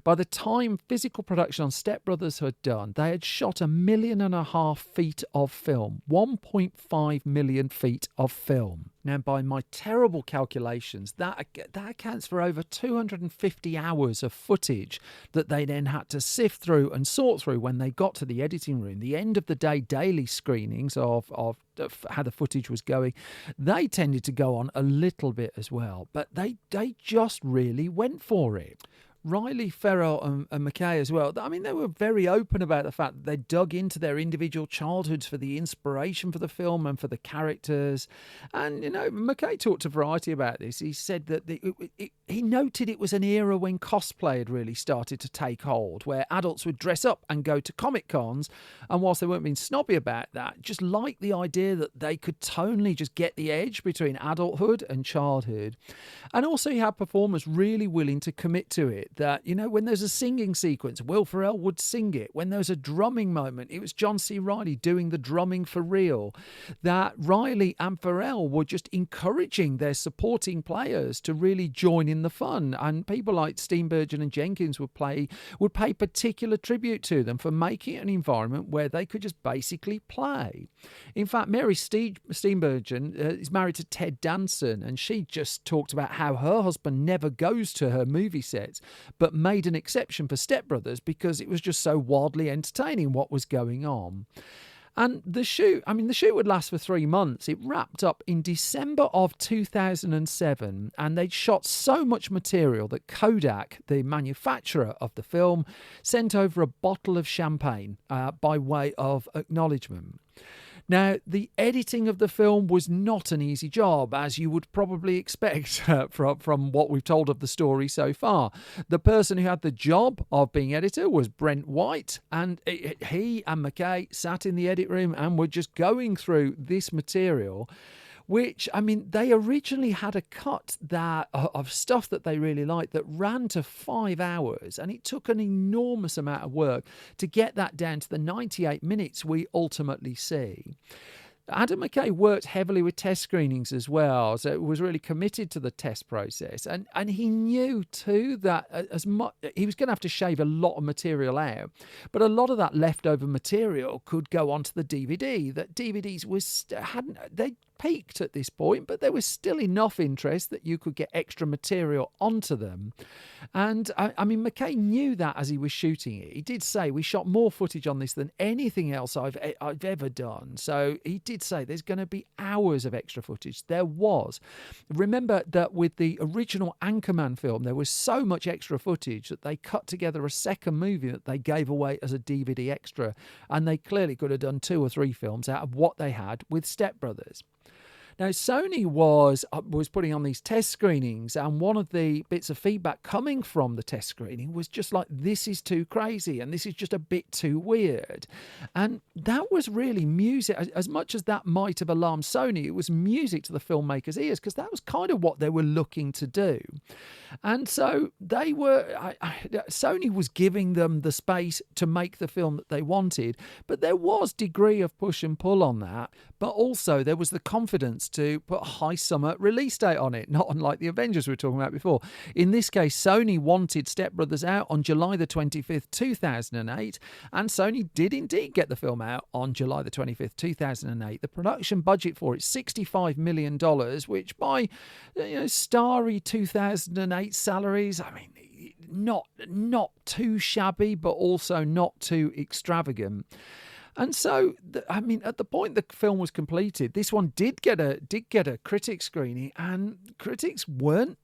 Speaker 3: By the time physical production on Step Brothers had done, they had shot 1.5 million feet of film, 1.5 million feet of film. Now, by my terrible calculations, that accounts for over 250 hours of footage that they then had to sift through and sort through when they got to the editing room. The end of the day daily screenings of how the footage was going, they tended to go on a little bit as well, but they just really went for it. Riley, Ferrell and McKay as well. I mean, they were very open about the fact that they dug into their individual childhoods for the inspiration for the film and for the characters. And, McKay talked to Variety about this. He said that he noted it was an era when cosplay had really started to take hold, where adults would dress up and go to Comic Cons. And whilst they weren't being snobby about that, just liked the idea that they could tonally just get the edge between adulthood and childhood. And also he had performers really willing to commit to it. That, when there's a singing sequence, Will Ferrell would sing it. When there's a drumming moment, it was John C. Reilly doing the drumming for real. That Reilly and Ferrell were just encouraging their supporting players to really join in the fun. And people like Steenburgen and Jenkins would pay particular tribute to them for making it an environment where they could just basically play. In fact, Mary Steenburgen is married to Ted Danson, and she just talked about how her husband never goes to her movie sets, but made an exception for Step Brothers because it was just so wildly entertaining what was going on. And the shoot would last for 3 months. It wrapped up in December of 2007, and they'd shot so much material that Kodak, the manufacturer of the film, sent over a bottle of champagne by way of acknowledgement. Now, the editing of the film was not an easy job, as you would probably expect from what we've told of the story so far. The person who had the job of being editor was Brent White, and he and McKay sat in the edit room and were just going through this material, which, they originally had a cut of stuff that they really liked that ran to 5 hours, and it took an enormous amount of work to get that down to the 98 minutes we ultimately see. Adam McKay worked heavily with test screenings as well, so was really committed to the test process. And he knew too that he was going to have to shave a lot of material out, but a lot of that leftover material could go onto the DVD. That DVDs they peaked at this point, but there was still enough interest that you could get extra material onto them. And McKay knew that as he was shooting it. He did say, we shot more footage on this than anything else I've ever done. So he did say there's going to be hours of extra footage. There was. Remember that with the original Anchorman film, there was so much extra footage that they cut together a second movie that they gave away as a DVD extra. And they clearly could have done 2 or 3 films out of what they had with Step Brothers. Now, Sony was putting on these test screenings, and one of the bits of feedback coming from the test screening was just like, this is too crazy and this is just a bit too weird. And that was really music. As much as that might have alarmed Sony, it was music to the filmmakers' ears, because that was kind of what they were looking to do. And so Sony was giving them the space to make the film that they wanted, but there was degree of push and pull on that. But also there was the confidence to put a high summer release date on it, not unlike the Avengers we were talking about before. In this case, Sony wanted Step Brothers out on July the 25th, 2008, and Sony did indeed get the film out on July the 25th, 2008. The production budget for it, $65 million, which by starry 2008 salaries, not too shabby, but also not too extravagant. And so, at the point the film was completed, this one did get a critic screening, and critics weren't.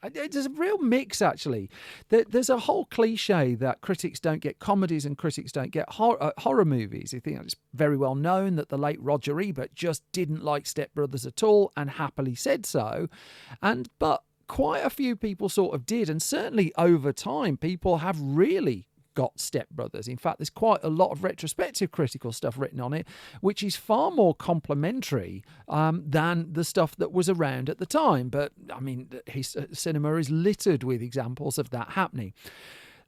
Speaker 3: There's a real mix, actually. There's a whole cliche that critics don't get comedies and critics don't get horror movies. I think it's very well known that the late Roger Ebert just didn't like Step Brothers at all, and happily said so. But quite a few people sort of did, and certainly over time, people have really got Step Brothers. In fact, there's quite a lot of retrospective critical stuff written on it, which is far more complimentary than the stuff that was around at the time. But his cinema is littered with examples of that happening.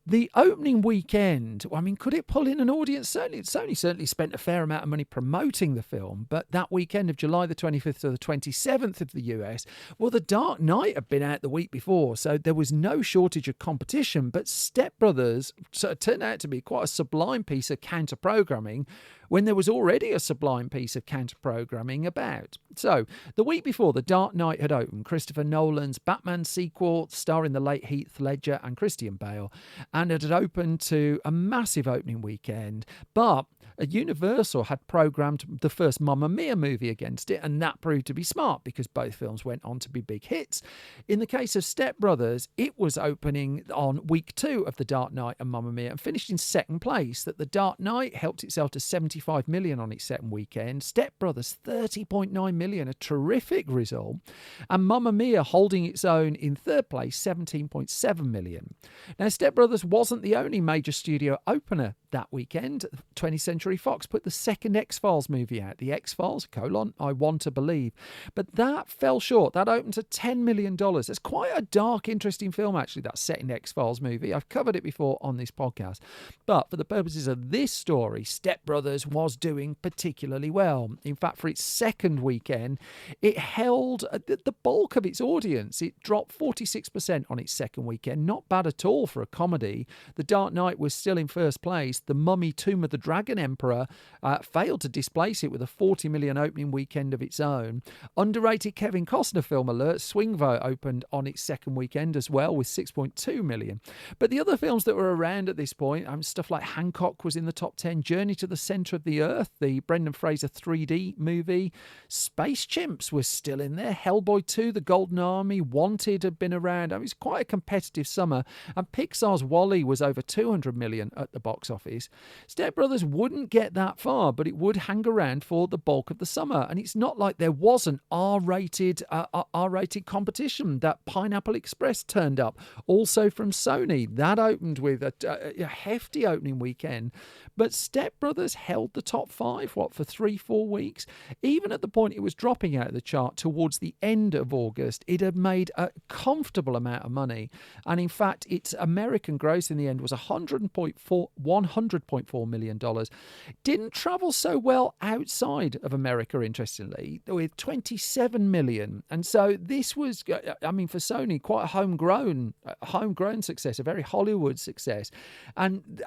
Speaker 3: The opening weekend, could it pull in an audience? Certainly, Sony certainly spent a fair amount of money promoting the film, but that weekend of July the 25th to the 27th of the US, well, The Dark Knight had been out the week before, so there was no shortage of competition, but Step Brothers turned out to be quite a sublime piece of counter-programming when there was already a sublime piece of counter-programming about. So, the week before, The Dark Knight had opened, Christopher Nolan's Batman sequel, starring the late Heath Ledger and Christian Bale, and it had opened to a massive opening weekend. But Universal had programmed the first Mamma Mia movie against it, and that proved to be smart because both films went on to be big hits. In the case of Step Brothers, it was opening on week 2 of The Dark Knight and Mamma Mia and finished in second place. That The Dark Knight helped itself to 75 million on its second weekend. Step Brothers 30.9 million, a terrific result. And Mamma Mia holding its own in third place, 17.7 million. Now, Step Brothers wasn't the only major studio opener that weekend. 20th Century Fox put the second X-Files movie out, The X-Files, I Want to Believe. But that fell short. That opened to $10 million. It's quite a dark, interesting film, actually, that second X-Files movie. I've covered it before on this podcast. But for the purposes of this story, Step Brothers was doing particularly well. In fact, for its second weekend, it held the bulk of its audience. It dropped 46% on its second weekend. Not bad at all for a comedy. The Dark Knight was still in first place. The Mummy Tomb of the Dragon Emperor failed to displace it with a 40 million opening weekend of its own. Underrated Kevin Costner film alert, Swing Vote opened on its second weekend as well with 6.2 million. But the other films that were around at this point, stuff like Hancock was in the top 10, Journey to the Centre of the Earth, the Brendan Fraser 3D movie, Space Chimps was still in there, Hellboy 2, The Golden Army, Wanted had been around. It was quite a competitive summer, and Pixar's WALL-E was over 200 million at the box office. Step Brothers wouldn't get that far, but it would hang around for the bulk of the summer. And it's not like there wasn't R-rated competition. That Pineapple Express turned up, also from Sony. That opened with a hefty opening weekend. But Step Brothers held the top 5, for 3-4 weeks. Even at the point it was dropping out of the chart towards the end of August, it had made a comfortable amount of money. And in fact, its American gross in the end was $100.4 million. Didn't travel so well outside of America, interestingly, with 27 million. And so this was, for Sony, quite a homegrown success, a very Hollywood success. And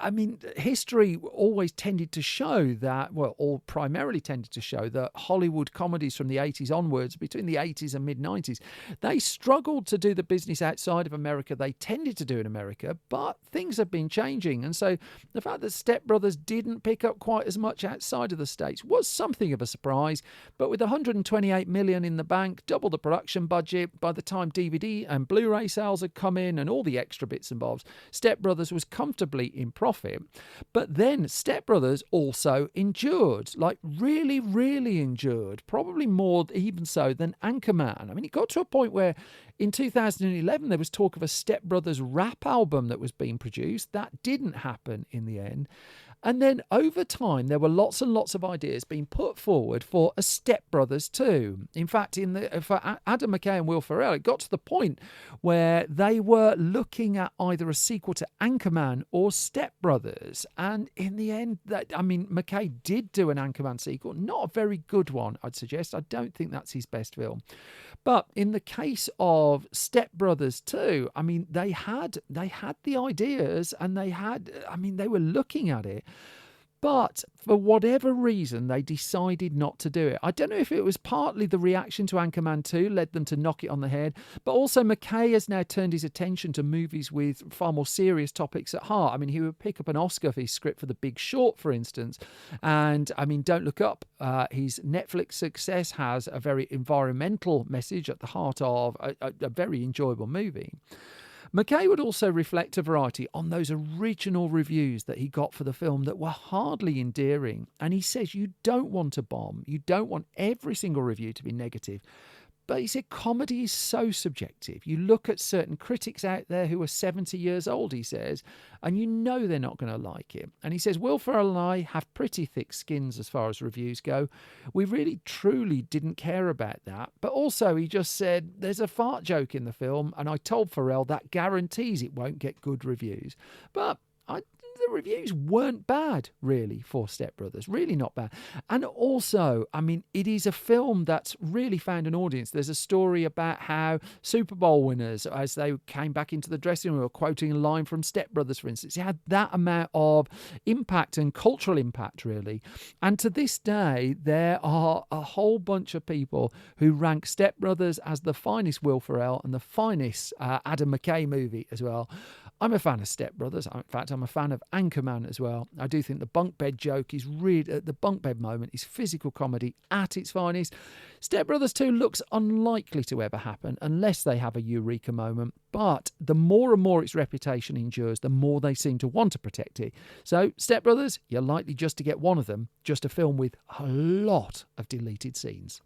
Speaker 3: history always tended to show that, or primarily tended to show that Hollywood comedies from the 80s onwards, between the 80s and mid-90s, they struggled to do the business outside of America they tended to do in America, but things have been changing. And so the fact that Step Brothers didn't pick up quite as much outside of the States was something of a surprise. But with 128 million in the bank, double the production budget, by the time DVD and Blu-ray sales had come in and all the extra bits and bobs, Step Brothers was comfortably in profit. But then Step Brothers also endured, really, really endured, probably more even so than Anchorman. It got to a point where in 2011 there was talk of a Step Brothers rap album that was being produced. That didn't happen in the end. And then over time, there were lots and lots of ideas being put forward for a Step Brothers 2. In fact, for Adam McKay and Will Ferrell, it got to the point where they were looking at either a sequel to Anchorman or Step Brothers. And in the end, McKay did do an Anchorman sequel. Not a very good one, I'd suggest. I don't think that's his best film. But in the case of Step Brothers 2, they had the ideas and they were looking at it. But for whatever reason, they decided not to do it. I don't know if it was partly the reaction to Anchorman 2 led them to knock it on the head, but also McKay has now turned his attention to movies with far more serious topics at heart. He would pick up an Oscar for his script for The Big Short, for instance. And, Don't Look Up, his Netflix success, has a very environmental message at the heart of a very enjoyable movie. McKay would also reflect a variety on those original reviews that he got for the film that were hardly endearing. And he says you don't want to bomb. You don't want every single review to be negative. But he said comedy is so subjective. You look at certain critics out there who are 70 years old, he says, and you know they're not going to like it. And he says, Will Ferrell and I have pretty thick skins as far as reviews go. We really, truly didn't care about that. But also, he just said, there's a fart joke in the film, and I told Ferrell that guarantees it won't get good reviews. But the reviews weren't bad, really, for Step Brothers. Really not bad. And also, it is a film that's really found an audience. There's a story about how Super Bowl winners, as they came back into the dressing room, were quoting a line from Step Brothers, for instance. It had that amount of impact and cultural impact, really. And to this day, there are a whole bunch of people who rank Step Brothers as the finest Will Ferrell and the finest Adam McKay movie as well. I'm a fan of Step Brothers. In fact, I'm a fan of Anchorman as well. I do think the bunk bed joke is really, the bunk bed moment is physical comedy at its finest. Step Brothers 2 looks unlikely to ever happen unless they have a eureka moment. But the more and more its reputation endures, the more they seem to want to protect it. So, Step Brothers, you're likely just to get one of them, just a film with a lot of deleted scenes.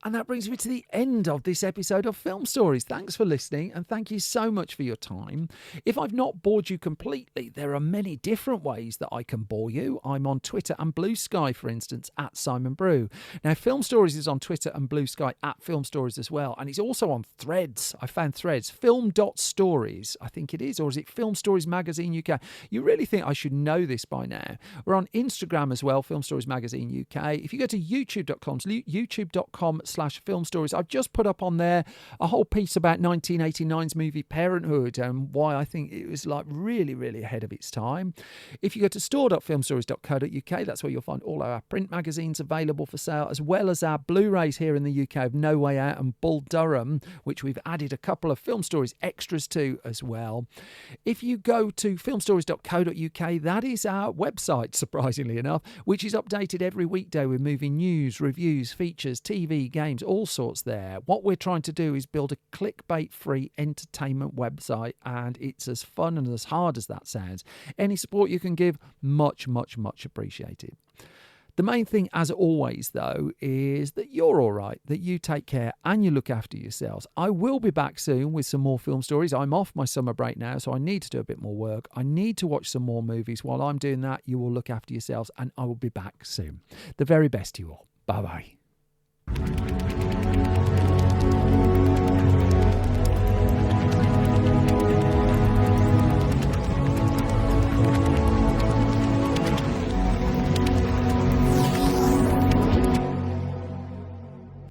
Speaker 3: And that brings me to the end of this episode of Film Stories. Thanks for listening, and thank you so much for your time. If I've not bored you completely, there are many different ways that I can bore you. I'm on Twitter and Blue Sky, for instance, at Simon Brew. Now, Film Stories is on Twitter and Blue Sky at Film Stories as well, and it's also on Threads. I found Threads, film.stories, I think it is, or is it Film Stories Magazine UK? You really think I should know this by now. We're on Instagram as well, Film Stories Magazine UK. If you go to youtube.com/Film Stories, I've just put up on there a whole piece about 1989's movie Parenthood and why I think it was like really, really ahead of its time. If you go to store.filmstories.co.uk, that's where you'll find all our print magazines available for sale, as well as our Blu-rays here in the UK of No Way Out and Bull Durham, which we've added a couple of Film Stories extras to as well. If you go to filmstories.co.uk, that is our website, surprisingly enough, which is updated every weekday with movie news, reviews, features, TV, games, all sorts there. What we're trying to do is build a clickbait-free entertainment website, and it's as fun and as hard as that sounds. Any support you can give, much, much, much appreciated. The main thing, as always, though, is that you're all right, that you take care and you look after yourselves. I will be back soon with some more Film Stories. I'm off my summer break now, so I need to do a bit more work. I need to watch some more movies. While I'm doing that, you will look after yourselves, and I will be back soon. The very best to you all. Bye-bye.